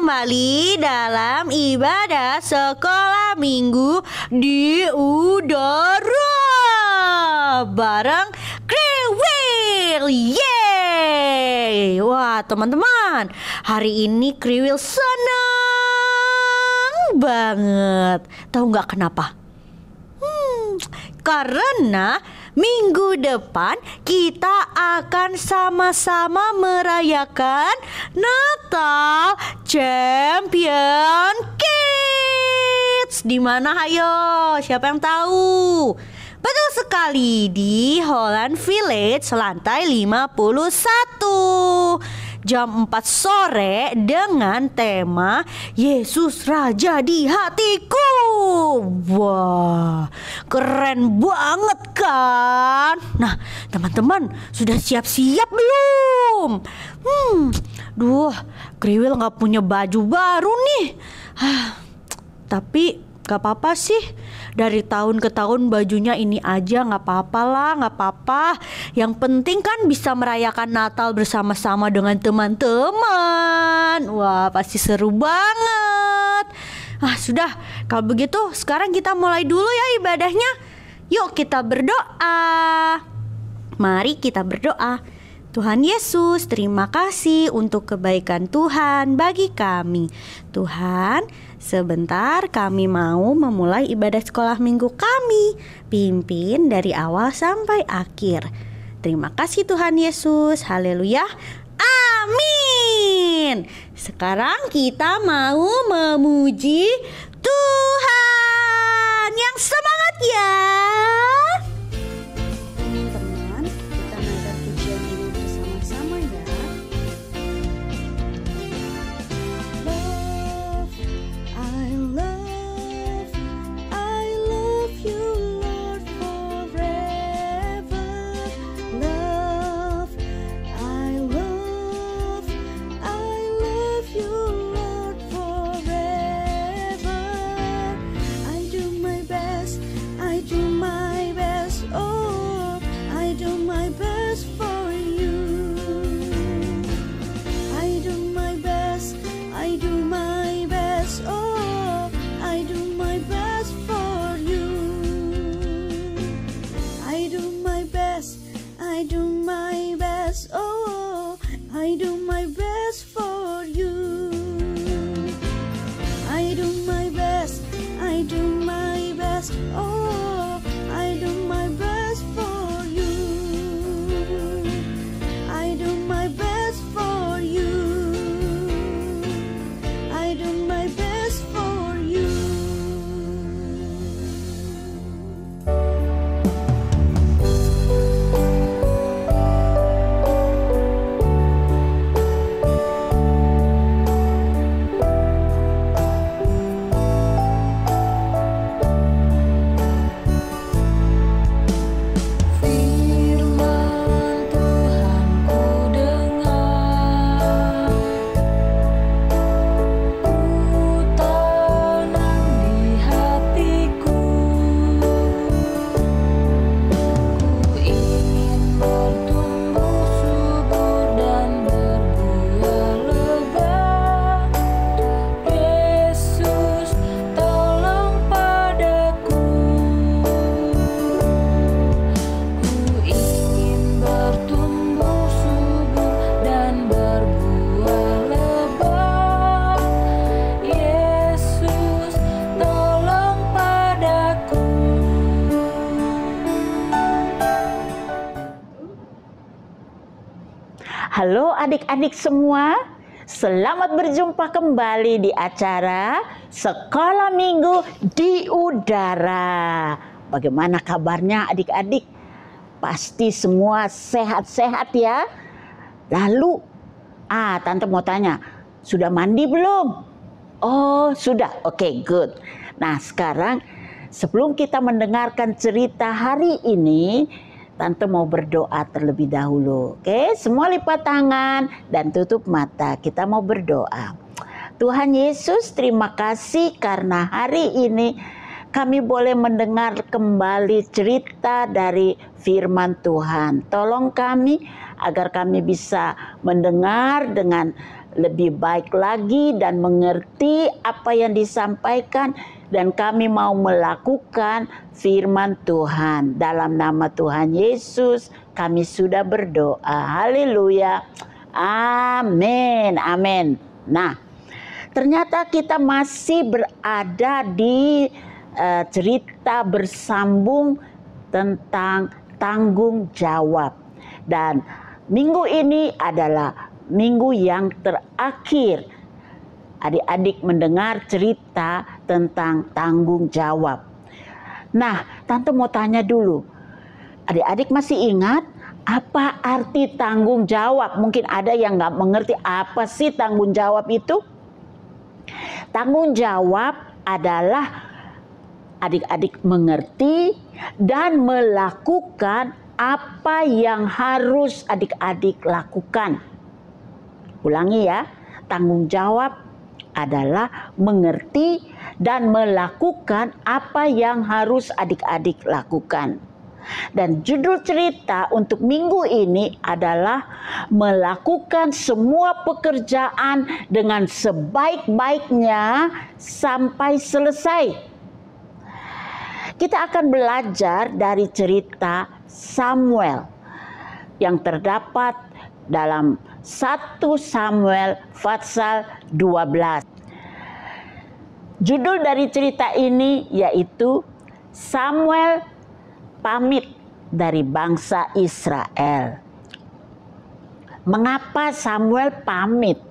kembali dalam ibadah sekolah minggu di udara bareng Kriwil. Yeay! Wah teman-teman, hari ini Kriwil senang banget. Tahu nggak kenapa? Karena minggu depan kita akan sama-sama merayakan Natal Champion Kids. Di mana ayo? Siapa yang tahu? Betul sekali, di Holland Village lantai 51. Jam 4 sore dengan tema Yesus Raja di Hatiku. Wah, keren banget kan? Nah, teman-teman sudah siap-siap belum? Duh, Kriwil gak punya baju baru nih. Tapi gak apa-apa sih. Dari tahun ke tahun bajunya ini aja, gak apa-apa lah, gak apa-apa. Yang penting kan bisa merayakan Natal bersama-sama dengan teman-teman. Wah, pasti seru banget. Sudah, kalau begitu sekarang kita mulai dulu ya ibadahnya. Yuk kita berdoa. Mari kita berdoa. Tuhan Yesus, terima kasih untuk kebaikan Tuhan bagi kami. Tuhan, sebentar kami mau memulai ibadah sekolah minggu kami. Pimpin dari awal sampai akhir. Terima kasih Tuhan Yesus. Haleluya. Amin. Sekarang kita mau memuji Tuhan. Yang semangat ya. Teman-teman, kita naikkan pujian ini bersama-sama ya. I love you Lord forever. Love, I love you Lord forever. I do my best, oh, I do my best for you. I do my best, oh, I do my best for you. I do my best, oh, I do my best for you. I do my best, oh, I do my best for you. I do my best for you. I do my best for you. Halo adik-adik semua, selamat berjumpa kembali di acara Sekolah Minggu di Udara. Bagaimana kabarnya adik-adik? Pasti semua sehat-sehat ya. Lalu, Tante mau tanya, sudah mandi belum? Oh, sudah. Oke, good. Nah, sekarang sebelum kita mendengarkan cerita hari ini, Tante mau berdoa terlebih dahulu. Oke, semua lipat tangan dan tutup mata. Kita mau berdoa. Tuhan Yesus, terima kasih karena hari ini kami boleh mendengar kembali cerita dari firman Tuhan. Tolong kami agar kami bisa mendengar dengan lebih baik lagi dan mengerti apa yang disampaikan, dan kami mau melakukan firman Tuhan. Dalam nama Tuhan Yesus kami sudah berdoa. Haleluya. Amin. Amin. Nah, ternyata kita masih berada di cerita bersambung tentang tanggung jawab. Dan minggu ini adalah minggu yang terakhir adik-adik mendengar cerita tentang tanggung jawab. Nah, Tante mau tanya dulu, adik-adik masih ingat apa arti tanggung jawab? Mungkin ada yang nggak mengerti apa sih tanggung jawab itu. Tanggung jawab adalah adik-adik mengerti dan melakukan apa yang harus adik-adik lakukan. Ulangi ya, tanggung jawab adalah mengerti dan melakukan apa yang harus adik-adik lakukan. Dan judul cerita untuk minggu ini adalah melakukan semua pekerjaan dengan sebaik-baiknya sampai selesai. Kita akan belajar dari cerita Samuel yang terdapat dalam 1 Samuel pasal 12. Judul dari cerita ini yaitu Samuel pamit dari bangsa Israel. Mengapa Samuel pamit?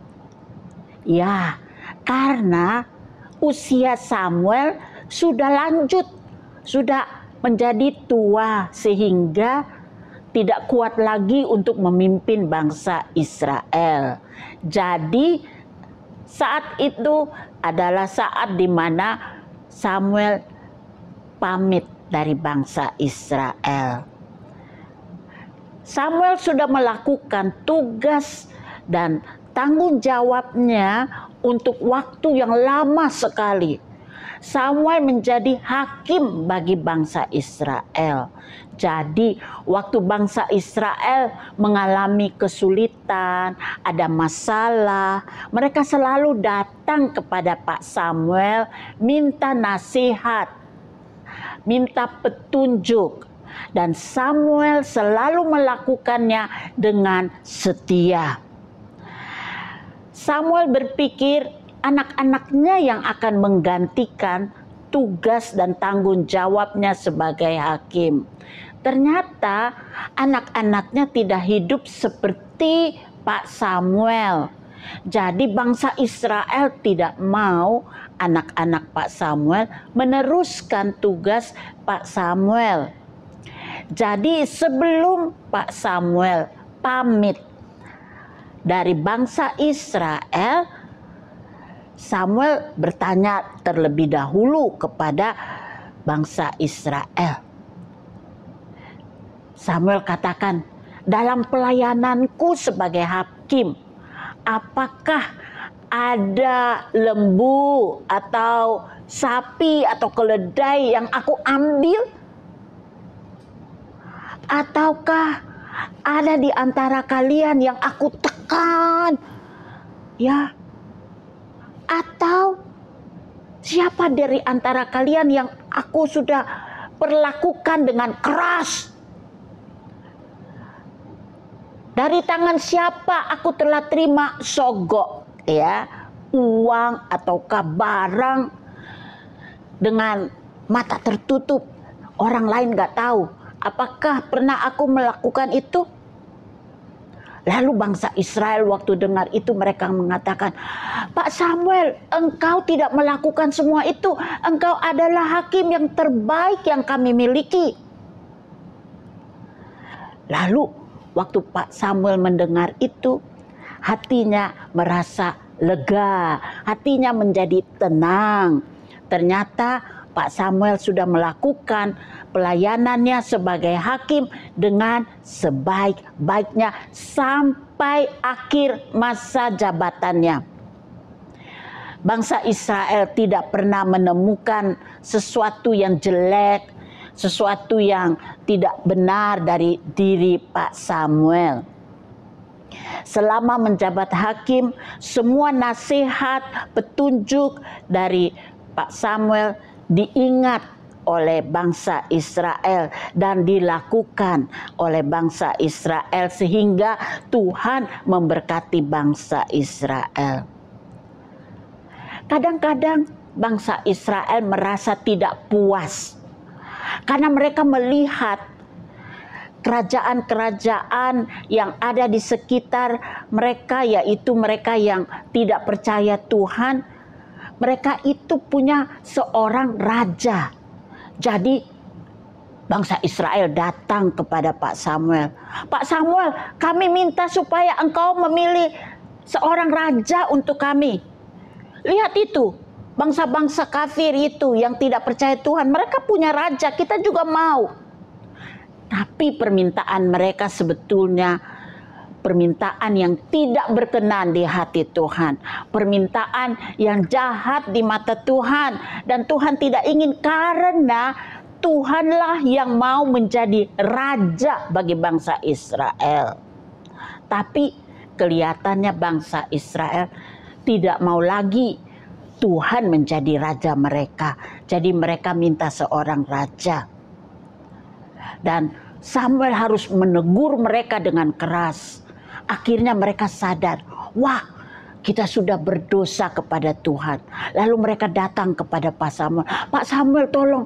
Ya, karena usia Samuel sudah lanjut, sudah menjadi tua sehingga tidak kuat lagi untuk memimpin bangsa Israel. Jadi saat itu adalah saat di mana Samuel pamit dari bangsa Israel. Samuel sudah melakukan tugas dan tanggung jawabnya untuk waktu yang lama sekali. Samuel menjadi hakim bagi bangsa Israel. Jadi waktu bangsa Israel mengalami kesulitan, ada masalah, mereka selalu datang kepada Pak Samuel minta nasihat, minta petunjuk. Dan Samuel selalu melakukannya dengan setia. Samuel berpikir anak-anaknya yang akan menggantikan tugas dan tanggung jawabnya sebagai hakim. Ternyata anak-anaknya tidak hidup seperti Pak Samuel. Jadi bangsa Israel tidak mau anak-anak Pak Samuel meneruskan tugas Pak Samuel. Jadi sebelum Pak Samuel pamit dari bangsa Israel, Samuel bertanya terlebih dahulu kepada bangsa Israel. Samuel katakan, dalam pelayananku sebagai hakim, apakah ada lembu atau sapi atau keledai yang aku ambil? Ataukah ada di antara kalian yang aku tekan? Ya. Atau siapa dari antara kalian yang aku sudah perlakukan dengan keras? Dari tangan siapa aku telah terima sogok, ya, uang ataukah barang dengan mata tertutup, orang lain nggak tahu. Apakah pernah aku melakukan itu? Lalu bangsa Israel waktu dengar itu mereka mengatakan, Pak Samuel, engkau tidak melakukan semua itu. Engkau adalah hakim yang terbaik yang kami miliki. Lalu waktu Pak Samuel mendengar itu, hatinya merasa lega, hatinya menjadi tenang. Ternyata Pak Samuel sudah melakukan pelayanannya sebagai hakim dengan sebaik-baiknya sampai akhir masa jabatannya. Bangsa Israel tidak pernah menemukan sesuatu yang jelek, sesuatu yang tidak benar dari diri Pak Samuel. Selama menjabat hakim, semua nasihat, petunjuk dari Pak Samuel diingat oleh bangsa Israel dan dilakukan oleh bangsa Israel sehingga Tuhan memberkati bangsa Israel. Kadang-kadang bangsa Israel merasa tidak puas karena mereka melihat kerajaan-kerajaan yang ada di sekitar mereka, yaitu mereka yang tidak percaya Tuhan. Mereka itu punya seorang raja. Jadi bangsa Israel datang kepada Pak Samuel. Pak Samuel, kami minta supaya engkau memilih seorang raja untuk kami. Lihat itu, bangsa-bangsa kafir itu yang tidak percaya Tuhan, mereka punya raja, kita juga mau. Tapi permintaan mereka sebetulnya permintaan yang tidak berkenan di hati Tuhan. Permintaan yang jahat di mata Tuhan. Dan Tuhan tidak ingin, karena Tuhanlah yang mau menjadi raja bagi bangsa Israel. Tapi kelihatannya bangsa Israel tidak mau lagi Tuhan menjadi raja mereka. Jadi mereka minta seorang raja. Dan Samuel harus menegur mereka dengan keras. Akhirnya mereka sadar, wah, kita sudah berdosa kepada Tuhan. Lalu mereka datang kepada Pak Samuel. Pak Samuel, tolong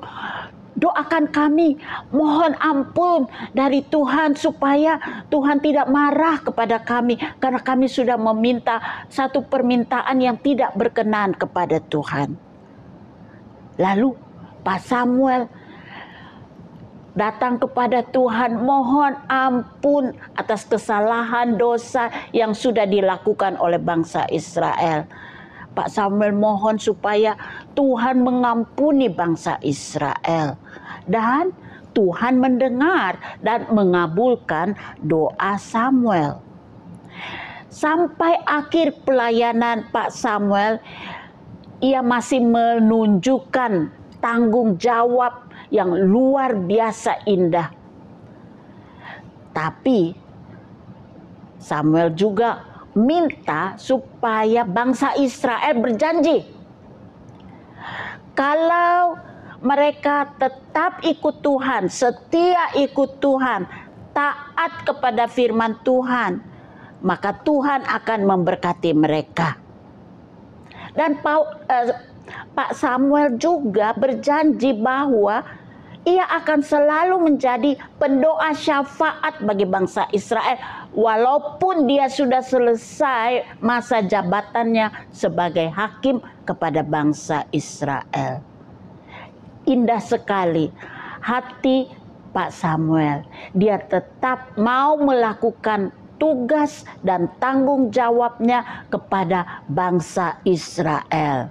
doakan kami, mohon ampun dari Tuhan supaya Tuhan tidak marah kepada kami, karena kami sudah meminta satu permintaan yang tidak berkenan kepada Tuhan. Lalu Pak Samuel datang kepada Tuhan, mohon ampun atas kesalahan dosa yang sudah dilakukan oleh bangsa Israel. Pak Samuel mohon supaya Tuhan mengampuni bangsa Israel. Dan Tuhan mendengar dan mengabulkan doa Samuel. Sampai akhir pelayanan Pak Samuel, ia masih menunjukkan tanggung jawab yang luar biasa indah. Tapi Samuel juga minta supaya bangsa Israel berjanji, kalau mereka tetap ikut Tuhan, setia ikut Tuhan, taat kepada firman Tuhan, maka Tuhan akan memberkati mereka. Dan Pak Samuel juga berjanji bahwa ia akan selalu menjadi pendoa syafaat bagi bangsa Israel, walaupun dia sudah selesai masa jabatannya sebagai hakim kepada bangsa Israel. Indah sekali hati Pak Samuel. Dia tetap mau melakukan tugas dan tanggung jawabnya kepada bangsa Israel.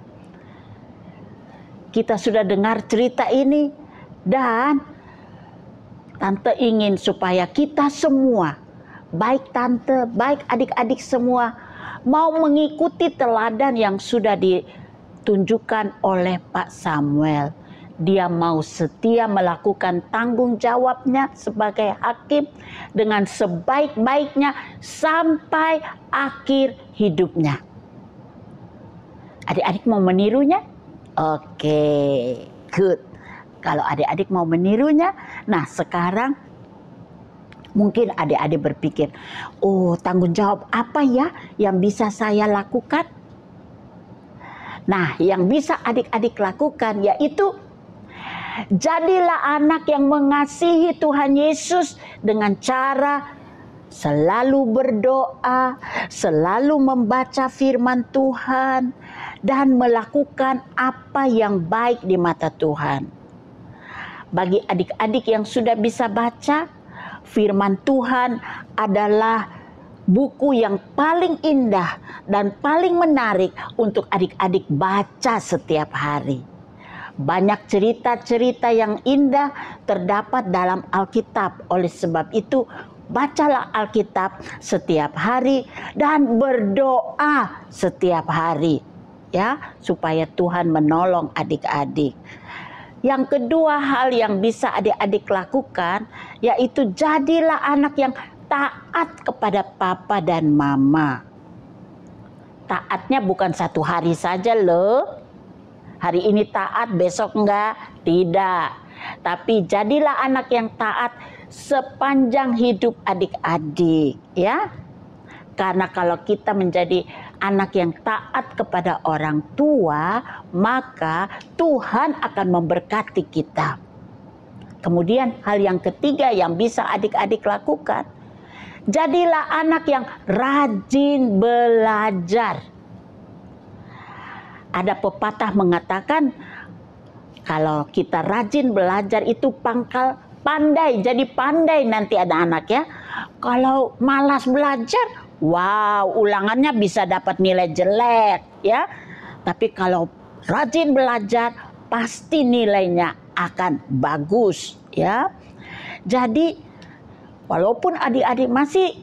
Kita sudah dengar cerita ini, dan tante ingin supaya kita semua, baik tante, baik adik-adik semua, mau mengikuti teladan yang sudah ditunjukkan oleh Pak Samuel. Dia mau setia melakukan tanggung jawabnya sebagai hakim dengan sebaik-baiknya sampai akhir hidupnya. Adik-adik mau menirunya? Oke, good. Kalau adik-adik mau menirunya, nah sekarang mungkin adik-adik berpikir, oh, tanggung jawab apa ya yang bisa saya lakukan? Nah, yang bisa adik-adik lakukan yaitu jadilah anak yang mengasihi Tuhan Yesus dengan cara selalu berdoa, selalu membaca firman Tuhan, dan melakukan apa yang baik di mata Tuhan. Bagi adik-adik yang sudah bisa baca, firman Tuhan adalah buku yang paling indah dan paling menarik untuk adik-adik baca setiap hari. Banyak cerita-cerita yang indah terdapat dalam Alkitab. Oleh sebab itu, bacalah Alkitab setiap hari dan berdoa setiap hari, ya, supaya Tuhan menolong adik-adik. Yang kedua hal yang bisa adik-adik lakukan yaitu jadilah anak yang taat kepada papa dan mama. Taatnya bukan satu hari saja loh. Hari ini taat, besok enggak. Tidak. Tapi jadilah anak yang taat sepanjang hidup adik-adik, ya. Karena kalau kita menjadi anak yang taat kepada orang tua, maka Tuhan akan memberkati kita. Kemudian hal yang ketiga yang bisa adik-adik lakukan, jadilah anak yang rajin belajar. Ada pepatah mengatakan, kalau kita rajin belajar itu pangkal pandai, jadi pandai nanti ada anak ya. Kalau malas belajar, wow, ulangannya bisa dapat nilai jelek ya. Tapi kalau rajin belajar, pasti nilainya akan bagus ya. Jadi walaupun adik-adik masih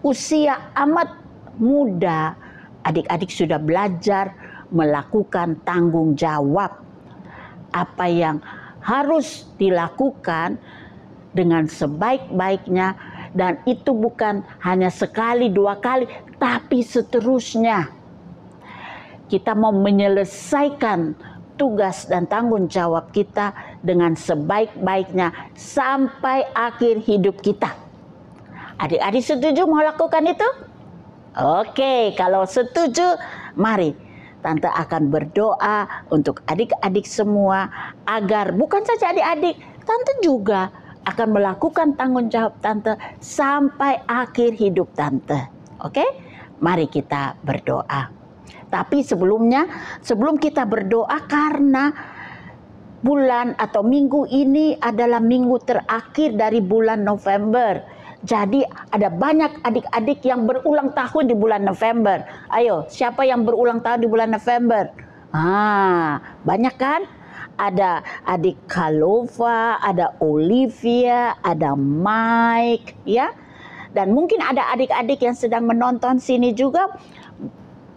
usia amat muda, adik-adik sudah belajar melakukan tanggung jawab. Apa yang harus dilakukan dengan sebaik-baiknya, dan itu bukan hanya sekali dua kali, tapi seterusnya. Kita mau menyelesaikan tugas dan tanggung jawab kita dengan sebaik-baiknya sampai akhir hidup kita. Adik-adik setuju mau lakukan itu? Oke, kalau setuju, mari Tante akan berdoa untuk adik-adik semua agar bukan saja adik-adik, Tante juga akan melakukan tanggung jawab Tante sampai akhir hidup Tante. Oke? Mari kita berdoa. Tapi sebelum kita berdoa, karena bulan atau minggu ini adalah minggu terakhir dari bulan November. Jadi ada banyak adik-adik yang berulang tahun di bulan November. Ayo, siapa yang berulang tahun di bulan November? Banyak kan? Ada adik Kalova, ada Olivia, ada Mike, ya. Dan mungkin ada adik-adik yang sedang menonton sini juga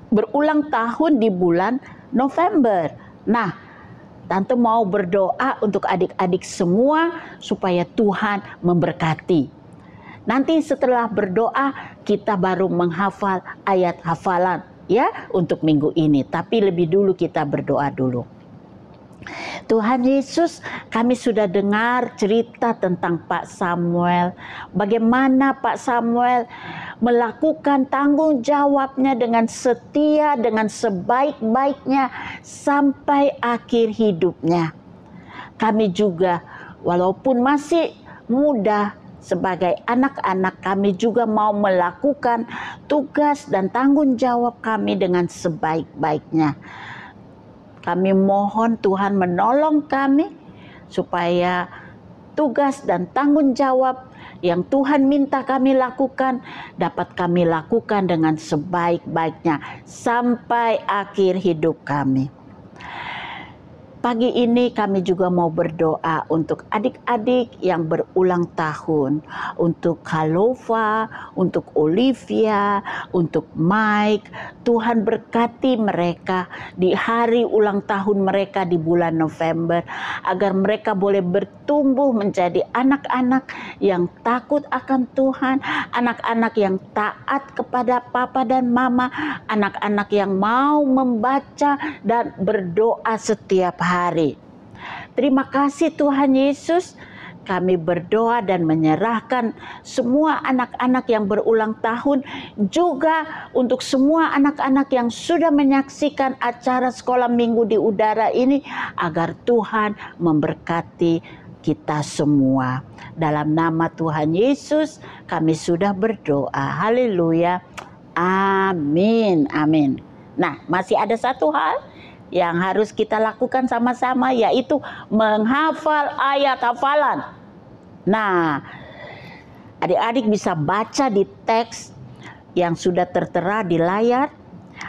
berulang tahun di bulan November. Nah, Tante mau berdoa untuk adik-adik semua supaya Tuhan memberkati. Nanti setelah berdoa kita baru menghafal ayat hafalan ya untuk minggu ini. Tapi lebih dulu kita berdoa dulu. Tuhan Yesus, kami sudah dengar cerita tentang Pak Samuel. Bagaimana Pak Samuel melakukan tanggung jawabnya dengan setia, dengan sebaik-baiknya sampai akhir hidupnya. Kami juga walaupun masih muda, sebagai anak-anak kami juga mau melakukan tugas dan tanggung jawab kami dengan sebaik-baiknya. Kami mohon Tuhan menolong kami supaya tugas dan tanggung jawab yang Tuhan minta kami lakukan dapat kami lakukan dengan sebaik-baiknya sampai akhir hidup kami. Pagi ini kami juga mau berdoa untuk adik-adik yang berulang tahun, untuk Kalova, untuk Olivia, untuk Mike. Tuhan berkati mereka di hari ulang tahun mereka di bulan November, agar mereka boleh bertumbuh menjadi anak-anak yang takut akan Tuhan, anak-anak yang taat kepada papa dan mama, anak-anak yang mau membaca dan berdoa setiap hari. Terima kasih Tuhan Yesus. Kami berdoa dan menyerahkan semua anak-anak yang berulang tahun, juga untuk semua anak-anak yang sudah menyaksikan acara sekolah minggu di udara ini, agar Tuhan memberkati kita semua. Dalam nama Tuhan Yesus kami sudah berdoa. Haleluya. Amin. Amin. Nah, masih ada satu hal yang harus kita lakukan sama-sama, yaitu menghafal ayat hafalan. Nah, adik-adik bisa baca di teks yang sudah tertera di layar.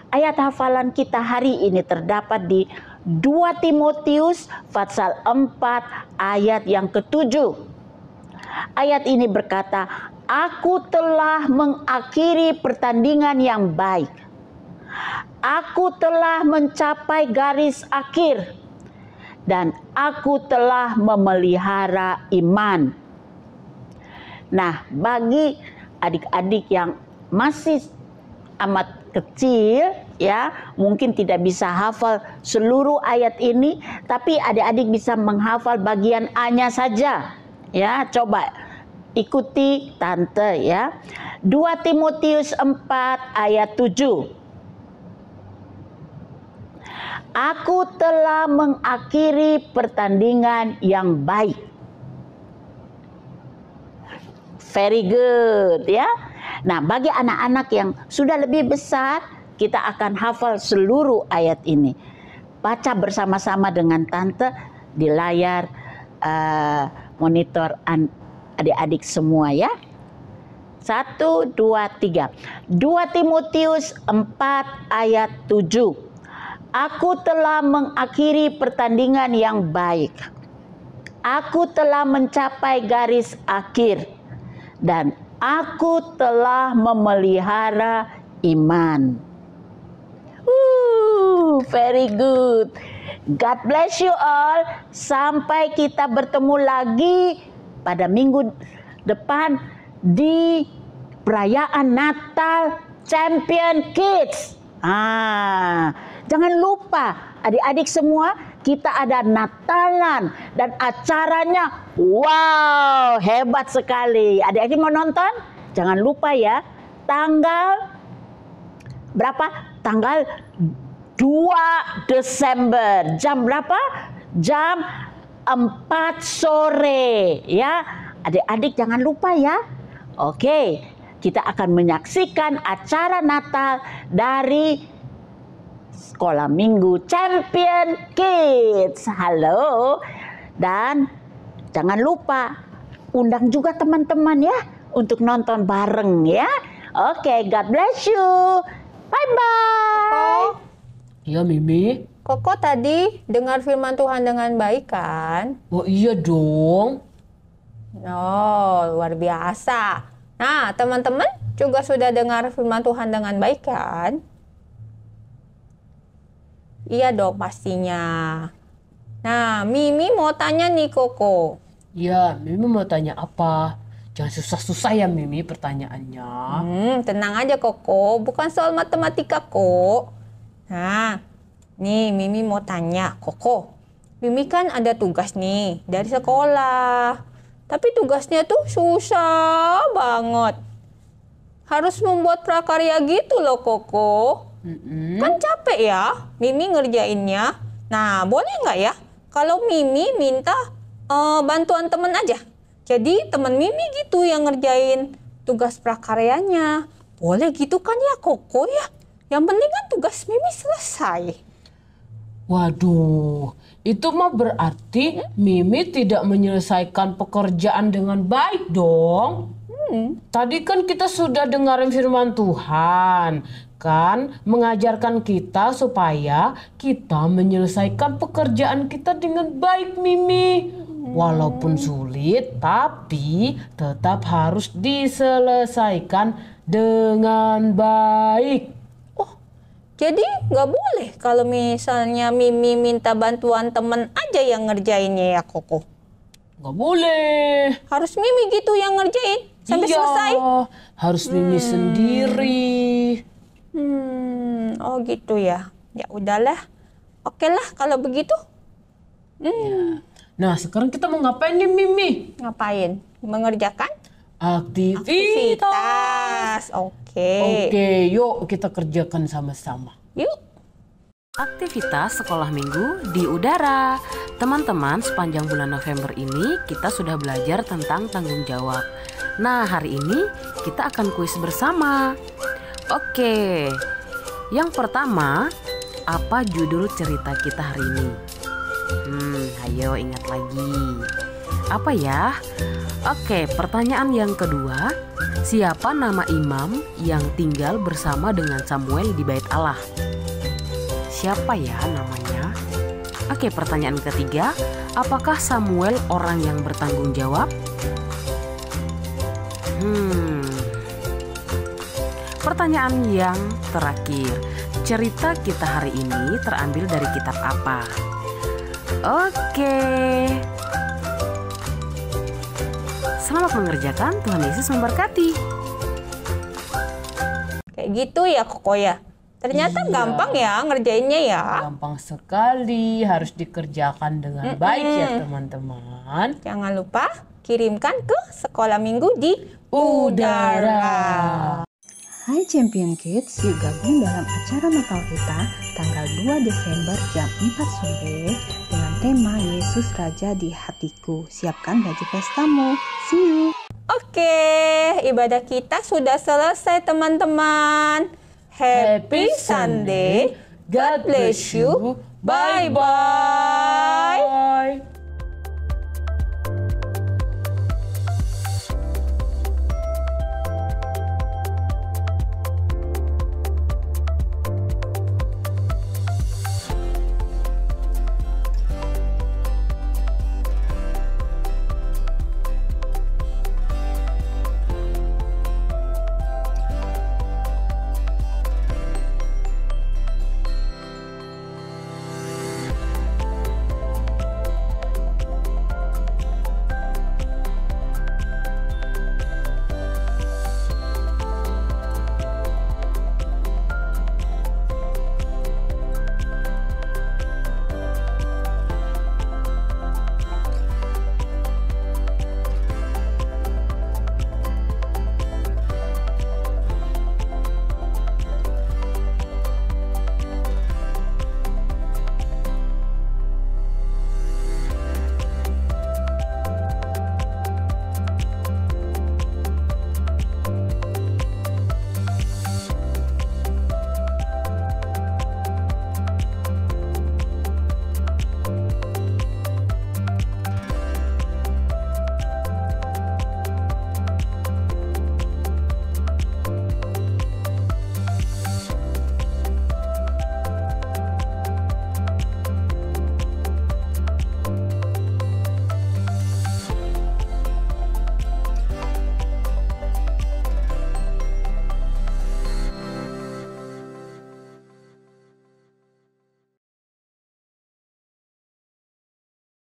Ayat hafalan kita hari ini terdapat di 2 Timotius pasal 4 ayat yang ke-7. Ayat ini berkata, "Aku telah mengakhiri pertandingan yang baik. Aku telah mencapai garis akhir, dan aku telah memelihara iman." Nah, bagi adik-adik yang masih amat kecil ya, mungkin tidak bisa hafal seluruh ayat ini, tapi adik-adik bisa menghafal bagian A-nya saja. Ya, coba ikuti tante ya. 2 Timotius 4 ayat 7. Aku telah mengakhiri pertandingan yang baik. Very good ya. Nah, bagi anak-anak yang sudah lebih besar, kita akan hafal seluruh ayat ini. Baca bersama-sama dengan tante di layar monitor adik-adik semua ya. 1, 2, 3. 2 Timotius 4 ayat 7. Aku telah mengakhiri pertandingan yang baik. Aku telah mencapai garis akhir. Dan aku telah memelihara iman. Very good. God bless you all. Sampai kita bertemu lagi pada minggu depan di perayaan Natal Champion Kids. Jangan lupa adik-adik semua, kita ada Natalan dan acaranya wow, hebat sekali. Adik-adik mau nonton? Jangan lupa ya, tanggal berapa? Tanggal 2 Desember. Jam berapa? Jam 4 sore ya. Adik-adik jangan lupa ya. Oke, kita akan menyaksikan acara Natal dari Sekolah Minggu Champion Kids. Halo. Dan jangan lupa undang juga teman-teman ya untuk nonton bareng ya. Oke, God bless you. Bye-bye. Iya, Mimi. Koko tadi dengar firman Tuhan dengan baik kan? Oh iya dong. Oh, luar biasa. Nah, teman-teman juga sudah dengar firman Tuhan dengan baik kan? Iya dong pastinya. Nah, Mimi mau tanya nih Koko. Iya, Mimi mau tanya apa? Jangan susah-susah ya Mimi pertanyaannya. Tenang aja Koko, bukan soal matematika kok. Nah, nih Mimi mau tanya Koko. Mimi kan ada tugas nih dari sekolah. Tapi tugasnya tuh susah banget. Harus membuat prakarya gitu loh Koko. Kan capek ya Mimi ngerjainnya. Nah, boleh nggak ya kalau Mimi minta bantuan temen aja? Jadi temen Mimi gitu yang ngerjain tugas prakaryanya. Boleh gitu kan ya Koko ya? Yang penting kan tugas Mimi selesai. Waduh, itu mah berarti Mimi tidak menyelesaikan pekerjaan dengan baik dong. Tadi kan kita sudah dengarin firman Tuhan, kan mengajarkan kita supaya kita menyelesaikan pekerjaan kita dengan baik, Mimi. Walaupun sulit, tapi tetap harus diselesaikan dengan baik. Jadi nggak boleh kalau misalnya Mimi minta bantuan temen aja yang ngerjainnya ya Koko? Nggak boleh. Harus Mimi gitu yang ngerjain sampai selesai? Harus Mimi sendiri. Oh gitu ya. Ya udahlah. Oke lah kalau begitu. Nah sekarang kita mau ngapain nih Mimi? Ngapain? Mengerjakan? Aktivitas. Oke, yuk kita kerjakan sama-sama. Yuk. Aktivitas sekolah minggu di udara. Teman-teman, sepanjang bulan November ini kita sudah belajar tentang tanggung jawab. Nah, hari ini kita akan kuis bersama. Oke. Yang pertama, apa judul cerita kita hari ini? Ayo ingat lagi. Apa ya? Oke, pertanyaan yang kedua, siapa nama imam yang tinggal bersama dengan Samuel di Bait Allah? Siapa ya namanya? Oke, pertanyaan ketiga, apakah Samuel orang yang bertanggung jawab? Pertanyaan yang terakhir, cerita kita hari ini terambil dari kitab apa? Oke. Selamat mengerjakan, Tuhan Yesus memberkati. Kayak gitu ya Koko ya. Ternyata Iya. gampang ya ngerjainnya ya. Gampang sekali, harus dikerjakan dengan baik ya teman-teman. Jangan lupa kirimkan ke Sekolah Minggu di Udara. Hai Champion Kids, yuk gabung dalam acara Natal kita tanggal 2 Desember jam 4 sore dengan tema Yesus Raja di Hatiku. Siapkan baju pestamu. See you! Oke, ibadah kita sudah selesai teman-teman. Happy Sunday. God bless you. Bye-bye.